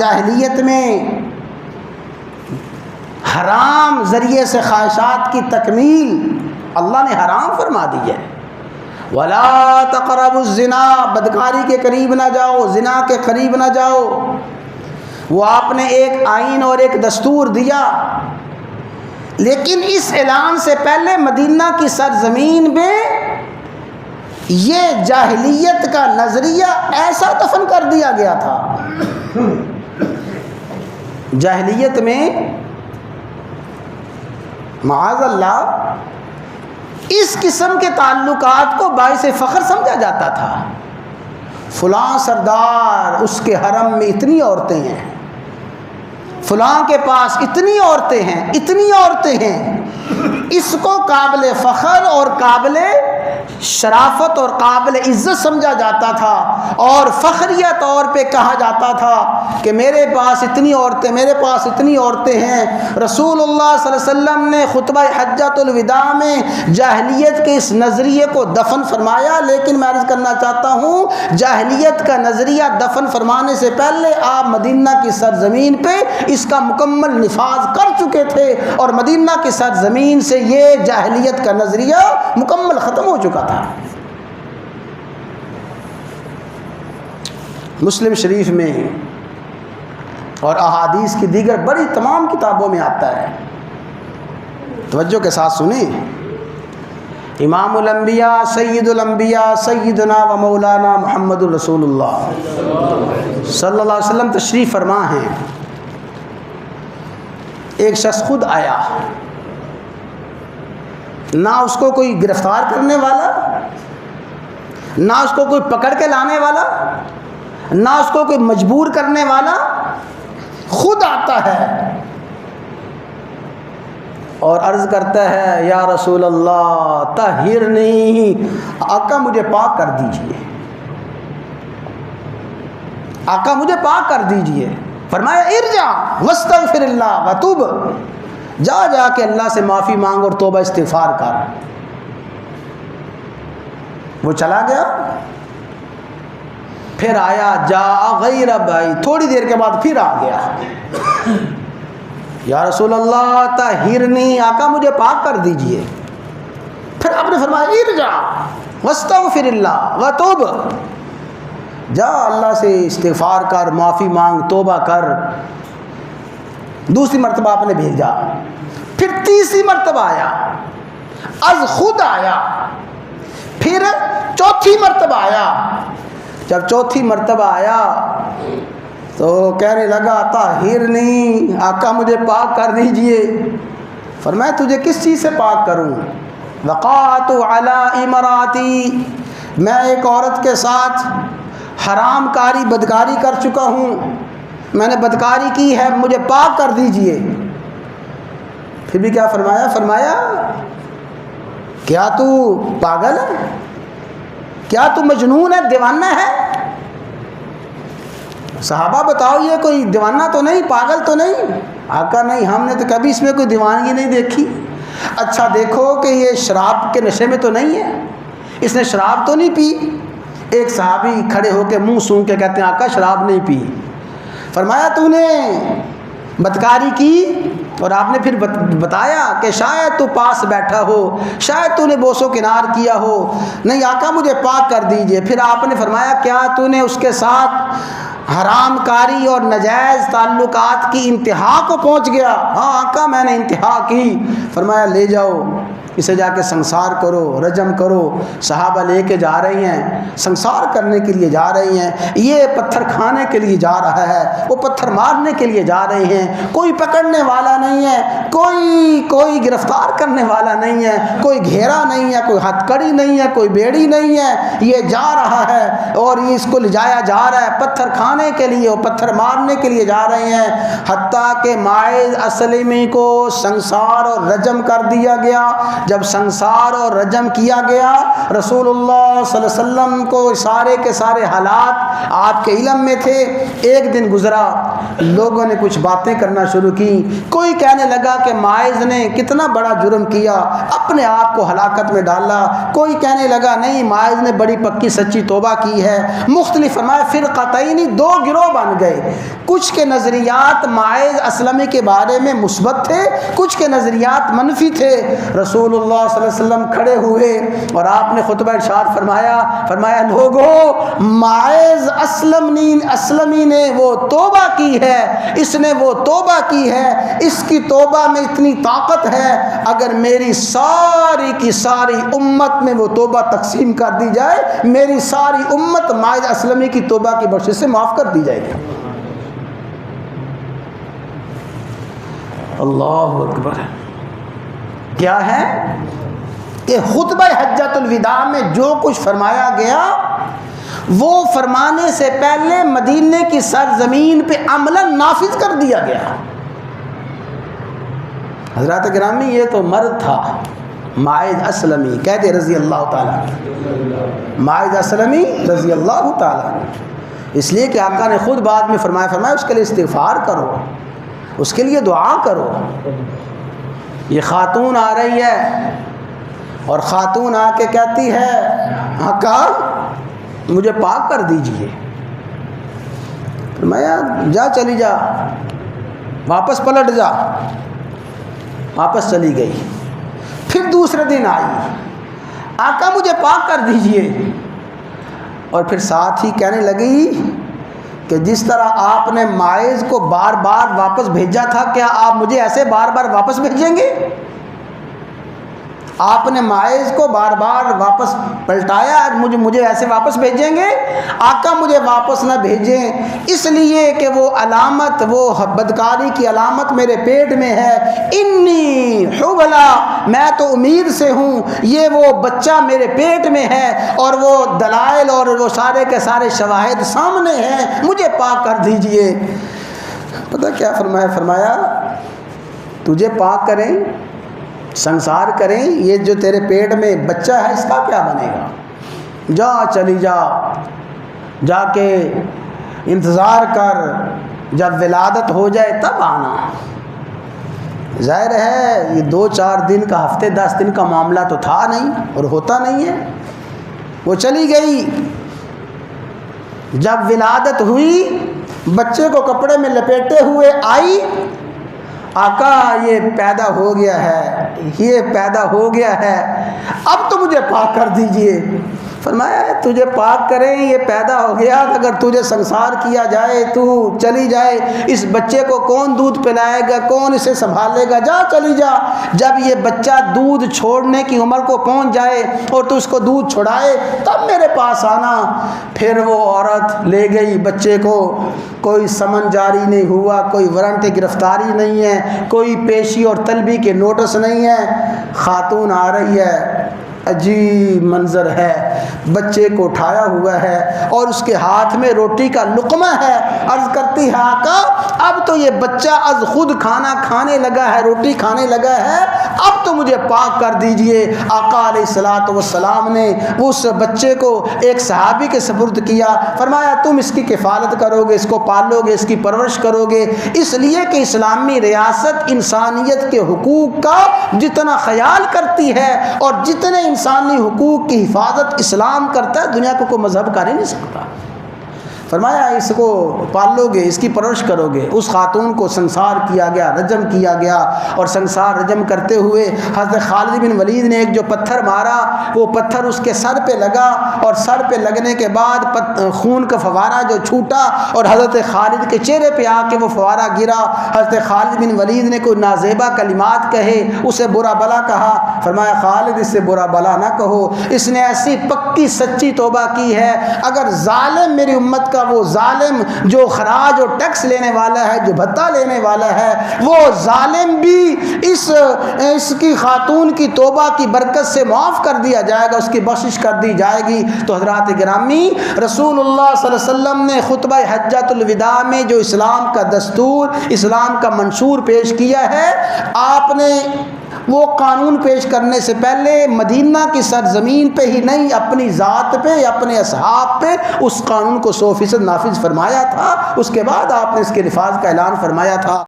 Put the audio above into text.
جاہلیت میں حرام ذریعے سے خواہشات کی تکمیل اللہ نے حرام فرما دی ہے۔ وَلَا تَقْرَبُوا الزِّنَا، بدکاری کے قریب نہ جاؤ، زنا کے قریب نہ جاؤ۔ وہ آپ نے ایک آئین اور ایک دستور دیا، لیکن اس اعلان سے پہلے مدینہ کی سرزمین میں یہ جاہلیت کا نظریہ ایسا دفن کر دیا گیا تھا۔ جاہلیت میں معاذ اللہ اس قسم کے تعلقات کو باعث فخر سمجھا جاتا تھا۔ فلاں سردار، اس کے حرم میں اتنی عورتیں ہیں، فلاں کے پاس اتنی عورتیں ہیں، اتنی عورتیں ہیں۔ اس کو قابل فخر اور قابل شرافت اور قابل عزت سمجھا جاتا تھا، اور فخریہ طور پہ کہا جاتا تھا کہ میرے پاس اتنی عورتیں، میرے پاس اتنی عورتیں ہیں۔ رسول اللہ صلی اللہ علیہ وسلم نے خطبہ حجۃ الوداع میں جاہلیت کے اس نظریے کو دفن فرمایا، لیکن میں عرض کرنا چاہتا ہوں جاہلیت کا نظریہ دفن فرمانے سے پہلے آپ مدینہ کی سرزمین پہ اس کا مکمل نفاذ کر چکے تھے، اور مدینہ کی سرزمین سے یہ جاہلیت کا نظریہ مکمل ختم ہو چکا تھا۔ مسلم شریف میں اور احادیث کی دیگر بڑی تمام کتابوں میں آتا ہے، توجہ کے ساتھ سنیں۔ امام الانبیاء سید الانبیاء سیدنا و مولانا محمد الرسول اللہ صلی اللہ علیہ وسلم تشریف فرما ہیں۔ ایک شخص خود آیا، نہ اس کو کوئی گرفتار کرنے والا، نہ اس کو کوئی پکڑ کے لانے والا، نہ اس کو کوئی مجبور کرنے والا، خود آتا ہے اور عرض کرتا ہے یا رسول اللہ طہرنی، آقا مجھے پاک کر دیجئے، آقا مجھے پاک کر دیجئے۔ فرمایا ارجع واستغفر اللہ وتوب، جا کے اللہ سے معافی مانگ اور توبہ استغفار کر۔ وہ چلا گیا، پھر آیا جا غیر بھائی، تھوڑی دیر کے بعد پھر آ گیا، یا رسول اللہ طہرنی، آقا مجھے پاک کر دیجئے۔ پھر آپ نے فرمایا ارجع واستغفر اللہ وتوب، جا اللہ سے استغفار کر، معافی مانگ، توبہ کر۔ دوسری مرتبہ آپ نے بھیجا، پھر تیسری مرتبہ آیا، از خود آیا، پھر چوتھی مرتبہ آیا۔ جب چوتھی مرتبہ آیا تو کہنے لگا طہرنی، آقا مجھے پاک کر دیجئے۔ فرمایا تجھے کس چیز سے پاک کروں؟ وقعت علی امراتی، میں ایک عورت کے ساتھ حرام کاری بدکاری کر چکا ہوں، میں نے بدکاری کی ہے، مجھے پاک کر دیجئے۔ پھر بھی کیا فرمایا؟ فرمایا کیا تو پاگل ہے؟ کیا تو مجنون ہے، دیوانہ ہے؟ صحابہ بتاؤ یہ کوئی دیوانہ تو نہیں، پاگل تو نہیں؟ آقا نہیں، ہم نے تو کبھی اس میں کوئی دیوانگی نہیں دیکھی۔ اچھا دیکھو کہ یہ شراب کے نشے میں تو نہیں ہے، اس نے شراب تو نہیں پی؟ ایک صحابی کھڑے ہو کے منہ سونگ کے کہتے ہیں آقا شراب نہیں پی۔ فرمایا تو نے بدکاری کی، اور آپ نے پھر بتایا کہ شاید تو پاس بیٹھا ہو، شاید تو نے بوس و کنار کیا ہو۔ نہیں آقا مجھے پاک کر دیجئے۔ پھر آپ نے فرمایا کیا تو نے اس کے ساتھ حرام کاری اور ناجائز تعلقات کی انتہا کو پہنچ گیا؟ ہاں آقا میں نے انتہا کی۔ فرمایا لے جاؤ اسے، جا کے سنسار کرو، رجم کرو۔ صحابہ لے کے جا رہی ہیں، سنسار کرنے کے لیے جا رہی ہیں، یہ پتھر کھانے کے لیے جا رہا ہے، وہ پتھر مارنے کے لیے جا رہے ہیں۔ کوئی پکڑنے والا نہیں ہے، کوئی گرفتار کرنے والا نہیں ہے، کوئی گھیرا نہیں ہے، کوئی ہتھ کڑی نہیں ہے، کوئی بیڑی نہیں ہے، یہ جا رہا ہے اور یہ اس کو لے جایا جا رہا ہے پتھر کھانے کے لیے، اور پتھر مارنے کے لیے جا رہے ہیں، حتیٰ کہ ماعز اسلمی کو سنسار اور رجم کر دیا گیا۔ جب سنسار اور رجم کیا گیا، رسول اللہ صلی اللہ علیہ وسلم کو سارے کے سارے حالات آپ کے علم میں تھے۔ ایک دن گزرا، لوگوں نے کچھ باتیں کرنا شروع کی۔ کوئی کہنے لگا کہ ماعز نے کتنا بڑا جرم کیا، اپنے آپ کو ہلاکت میں ڈالا۔ کوئی کہنے لگا نہیں، ماعز نے بڑی پکی سچی توبہ کی ہے۔ مختلف فرمایا فرقتین، دو گروہ بن گئے۔ کچھ کے نظریات ماعز اسلمی کے بارے میں مثبت تھے، کچھ کے نظریات منفی تھے۔ رسول اللہ صلی اللہ علیہ وسلم کھڑے ہوئے اور آپ نے خطبہ ارشاد فرمایا لوگو، ماعز اسلمی نے وہ توبہ کی ہے، اس نے وہ توبہ کی ہے، اس کی توبہ میں اتنی طاقت ہے، اگر میری ساری کی ساری امت میں وہ توبہ تقسیم کر دی جائے، میری ساری امت ماعز اسلمی کی توبہ کی بخشش سے معاف کر دی جائے گی۔ اللہ اکبر۔ کیا ہے کہ خطبہ حجۃ الوداع میں جو کچھ فرمایا گیا وہ فرمانے سے پہلے مدینے کی سرزمین پہ عملاً نافذ کر دیا گیا۔ حضرات گرامی، یہ تو مرد تھا ماعز اسلمی، کہتے رضی اللہ تعالیٰ، ماعز اسلمی رضی اللہ تعالیٰ، اس لیے کہ آقا نے خود بعد میں فرمایا اس کے لیے استغفار کرو، اس کے لیے دعا کرو۔ یہ خاتون آ رہی ہے اور خاتون آ کے کہتی ہے آقا مجھے پاک کر دیجئے۔ فرمایا جا، چلی جا، واپس پلٹ جا۔ واپس چلی گئی۔ پھر دوسرے دن آئی، آقا مجھے پاک کر دیجئے، اور پھر ساتھ ہی کہنے لگی کہ جس طرح آپ نے ماعز کو بار بار واپس بھیجا تھا، کیا آپ مجھے ایسے بار بار واپس بھیجیں گے؟ آپ نے ماعز کو بار بار واپس پلٹایا، مجھے ایسے واپس بھیجیں گے؟ آقا مجھے واپس نہ بھیجیں، اس لیے کہ وہ علامت، وہ بدکاری کی علامت میرے پیٹ میں ہے۔ انی حبلا، میں تو امید سے ہوں، یہ وہ بچہ میرے پیٹ میں ہے اور وہ دلائل اور وہ سارے کے سارے شواہد سامنے ہیں، مجھے پاک کر دیجئے۔ پتہ کیا فرمایا تجھے پاک کریں، سنسار کریں، یہ جو تیرے پیٹ میں بچہ ہے اس کا کیا بنے گا؟ جا، چلی جا، جا کے انتظار کر، جب ولادت ہو جائے تب آنا۔ ظاہر ہے یہ 2-4 دن کا، ہفتے 10 دن کا معاملہ تو تھا نہیں اور ہوتا نہیں ہے۔ وہ چلی گئی، جب ولادت ہوئی بچے کو کپڑے میں لپیٹے ہوئے آئی، آقا یہ پیدا ہو گیا ہے، یہ پیدا ہو گیا ہے، اب تو مجھے پاک کر دیجئے۔ فرمایا تجھے پاک کریں، یہ پیدا ہو گیا، اگر تجھے سنسار کیا جائے، تو چلی جائے، اس بچے کو کون دودھ پلائے گا، کون اسے سنبھالے گا؟ جا، چلی جا، جب یہ بچہ دودھ چھوڑنے کی عمر کو پہنچ جائے اور تو اس کو دودھ چھڑائے تب میرے پاس آنا۔ پھر وہ عورت لے گئی بچے کو، کوئی سمن جاری نہیں ہوا، کوئی وارنٹ گرفتاری نہیں ہے، کوئی پیشی اور طلبی کے نوٹس نہیں ہے۔ خاتون آ رہی ہے، عجیب منظر ہے، بچے کو اٹھایا ہوا ہے اور اس کے ہاتھ میں روٹی کا لقمہ ہے۔ عرض کرتی ہے آقا اب تو یہ بچہ از خود کھانا کھانے لگا ہے، روٹی کھانے لگا ہے، اب تو مجھے پاک کر دیجئے۔ آقا علیہ الصلوۃ والسلام نے اس بچے کو ایک صحابی کے سپرد کیا، فرمایا تم اس کی کفالت کرو گے، اس کو پالو گے، اس کی پرورش کرو گے، اس لیے کہ اسلامی ریاست انسانیت کے حقوق کا جتنا خیال کرتی ہے اور جتنے انسانی حقوق کی حفاظت اسلام کرتا ہے، دنیا کو کوئی مذہب کر ہی نہیں سکتا۔ فرمایا اس کو پالو گے، اس کی پرورش کرو گے۔ اس خاتون کو سنسار کیا گیا، رجم کیا گیا، اور سنسار رجم کرتے ہوئے حضرت خالد بن ولید نے ایک جو پتھر مارا، وہ پتھر اس کے سر پہ لگا، اور سر پہ لگنے کے بعد خون کا فوارہ جو چھوٹا اور حضرت خالد کے چہرے پہ آ کے وہ فوارہ گرا۔ حضرت خالد بن ولید نے کوئی نازیبا کلمات کہے، اسے برا بلا کہا۔ فرمایا خالد اس سے برا بلا نہ کہو، اس نے ایسی پکی سچی توبہ کی ہے، اگر ظالم میری امت کا، وہ ظالم جو خراج اور ٹیکس لینے والا ہے، جو بھتہ لینے والا ہے، وہ ظالم بھی اس کی خاتون کی توبہ کی برکت سے معاف کر دیا جائے گا، اس کی بخشش کر دی جائے گی۔ تو حضرات گرامی، رسول اللہ صلی اللہ علیہ وسلم نے خطبہ حجۃ الوداع میں جو اسلام کا دستور، اسلام کا منشور پیش کیا ہے، آپ نے وہ قانون پیش کرنے سے پہلے مدینہ کی سرزمین پہ ہی نہیں، اپنی ذات پہ، اپنے اصحاب پہ اس قانون کو 100% نافذ فرمایا تھا۔ اس کے بعد آپ نے اس کے نفاذ کا اعلان فرمایا تھا۔